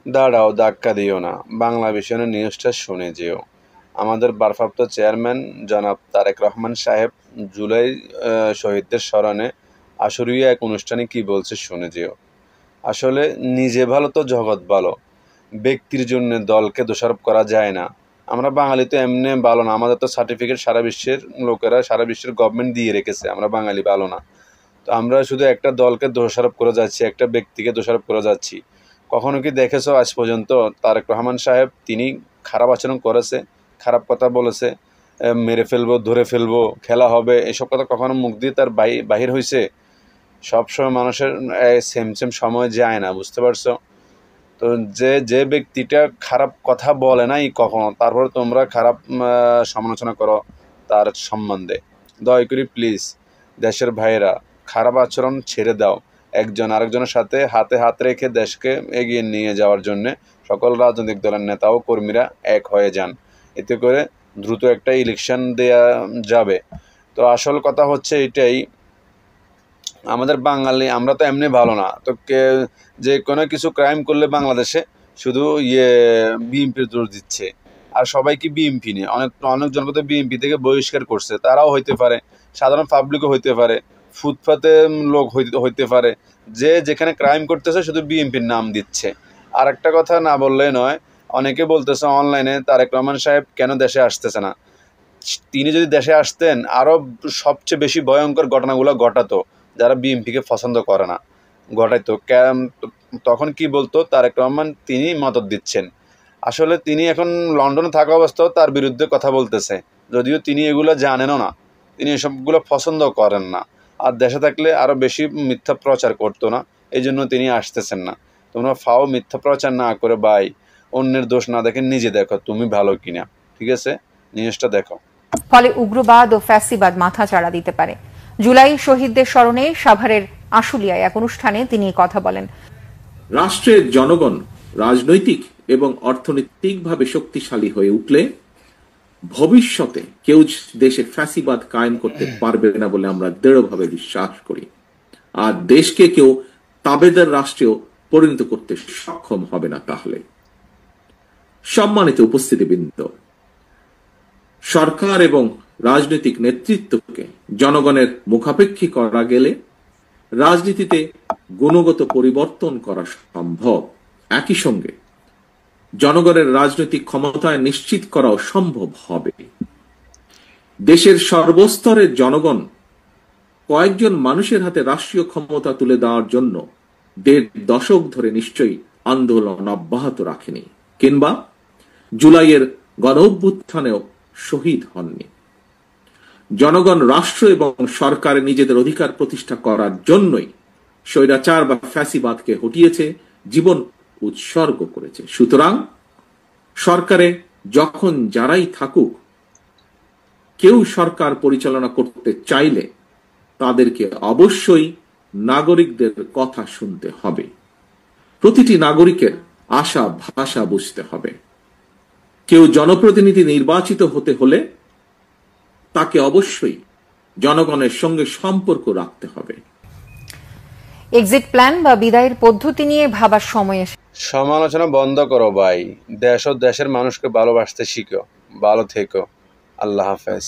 দাঁড়াও, ধাক্কা দিও না, বাংলা ভিশনের নিউজটা শুনে যেও। আমাদের ভারপ্রাপ্ত চেয়ারম্যান জনাব তারেক রহমান সাহেব জুলাই শহীদদের স্মরণে আশুরিয়া এক অনুষ্ঠানে কি বলছে শুনে যেও। আসলে নিজে ভালো তো জগৎ ভালো, ব্যক্তির জন্য দলকে দোষারোপ করা যায় না। আমরা বাঙালি তো এমনি ভালো না, আমাদের তো সার্টিফিকেট সারা বিশ্বের লোকেরা, সারা বিশ্বের গভর্নমেন্ট দিয়ে রেখেছে, আমরা বাঙালি ভালো না। তো আমরা শুধু একটা দলকে দোষারোপ করে যাচ্ছি, একটা ব্যক্তিকে দোষারোপ করে যাচ্ছি। কখনো কি দেখেছো আজ পর্যন্ত তারেক রহমান সাহেব তিনি খারাপ আচরণ করেছে, খারাপ কথা বলেছে, মেরে ফেলবো, ধরে ফেলবো, খেলা হবে, এসব কথা কখনো মুখ দিয়ে তার বাহির হয়েছে? সবসময় মানুষের সেম সেম সময় যায় না, বুঝতে পারছো? তো যে যে ব্যক্তিটা খারাপ কথা বলে নাই কখনো, তারপর তোমরা খারাপ সমালোচনা করো তার সম্বন্ধে। দয়া করে প্লিজ দেশের ভাইয়েরা, খারাপ আচরণ ছেড়ে দাও। একজন আরেকজনের সাথে হাতে হাত রেখে দেশকে এগিয়ে নিয়ে যাওয়ার জন্য সকল রাজনৈতিক দলের নেতা ও কর্মীরা এক হয়ে যান, এতে করে দ্রুত একটা ইলেকশন দেয়া যাবে। তো আসল কথা হচ্ছে এটাই, আমাদের বাঙালি আমরা তো এমনি ভালো না তো যে কোনো কিছু ক্রাইম করলে বাংলাদেশে শুধু বিএনপির দোষ দিচ্ছে। আর সবাই কি বিএনপি নিয়ে, অনেকজনকে তো বিএনপি থেকে বহিষ্কার করছে, তারাও হইতে পারে, সাধারণ পাবলিকও হইতে পারে, ফুটপাতে লোক হইতে পারে। যে যেখানে ক্রাইম করতেছে শুধু বিএনপির নাম দিচ্ছে। আর একটা কথা না বললেই নয়, অনেকে বলতেছে অনলাইনে তারেক রহমান সাহেব কেন দেশে আসতেছে না। তিনি যদি দেশে আসতেন আরও সবচেয়ে বেশি ভয়ঙ্কর ঘটনাগুলো ঘটাতো, যারা বিএনপিকে পছন্দ করে না ঘটাইতো। তখন কি বলতো, তারেক রহমান তিনি মদদ দিচ্ছেন। আসলে তিনি এখন লন্ডনে থাকা অবস্থাও তার বিরুদ্ধে কথা বলতেছে, যদিও তিনি এগুলো জানেনও না, তিনি এসবগুলো পছন্দ করেন না। আর দেশে থাকলে আরও বেশি মিথ্যা প্রচার করতো না, এই জন্য তিনি আসতেছেন না। তোমরা ফাও মিথ্যা প্রচার না করে ভাই, অন্যের দোষ না দেখে নিজে দেখো তুমি ভালো কিনা। ঠিক আছে, নিউজটা দেখো। ফলে উগ্রবাদ ও ফ্যাসিবাদ মাথাচাড়া দিতে পারে। জুলাই শহীদদের স্মরণে সাভারের আশুলিয়ায় এক অনুষ্ঠানে তিনি কথা বলেন। রাষ্ট্রের জনগণ রাজনৈতিক এবং অর্থনৈতিকভাবে শক্তিশালী হয়ে উঠলে ভবিষ্যতে কেউ দেশে ফ্যাসিবাদ কায়েম করতে পারবে না বলে আমরা দৃঢ়ভাবে বিশ্বাস করি। আর দেশকে কেউ তাবেদার রাষ্ট্রেও পরিণত করতে সক্ষম হবে না। তাহলে সম্মানিত উপস্থিতিবৃন্দ, সরকার এবং রাজনৈতিক নেতৃত্বকে জনগণের মুখাপেক্ষী করা গেলে রাজনীতিতে গুণগত পরিবর্তন করা সম্ভব। একই সঙ্গে জনগণের রাজনৈতিক ক্ষমতায় নিশ্চিত করাও সম্ভব হবে। দেশের সর্বস্তরের জনগণ কয়েকজন মানুষের হাতে রাষ্ট্রীয় ক্ষমতা তুলে দেওয়ার জন্য ১.৫ দশক ধরে নিশ্চয়ই আন্দোলন অব্যাহত রাখেনি, কিংবা জুলাইয়ের গণঅভ্যুত্থানেও শহীদ হননি। জনগণ রাষ্ট্র এবং সরকারে নিজেদের অধিকার প্রতিষ্ঠা করার জন্যই স্বৈরাচার বা ফ্যাসিবাদকে হটিয়েছে, জীবন উৎসর্গ করেছে। সুতরাং সরকারে যখন যারাই থাকুক, কেউ সরকার পরিচালনা করতে চাইলে তাদেরকে অবশ্যই নাগরিকদের কথা শুনতে হবে। প্রতিটি নাগরিকের আশা ভাষা বুঝতে হবে। কেউ জনপ্রতিনিধি নির্বাচিত হতে হলে তাকে অবশ্যই জনগণের সঙ্গে সম্পর্ক রাখতে হবে। এক্সিট প্ল্যান বা বিদায়ের পদ্ধতি নিয়ে ভাবার সময় এসে। সমালোচনা বন্ধ করো ভাই, দেশ ও দেশের মানুষকে ভালোবাসতে শিখো। ভালো থেকো, আল্লাহ হাফেজ।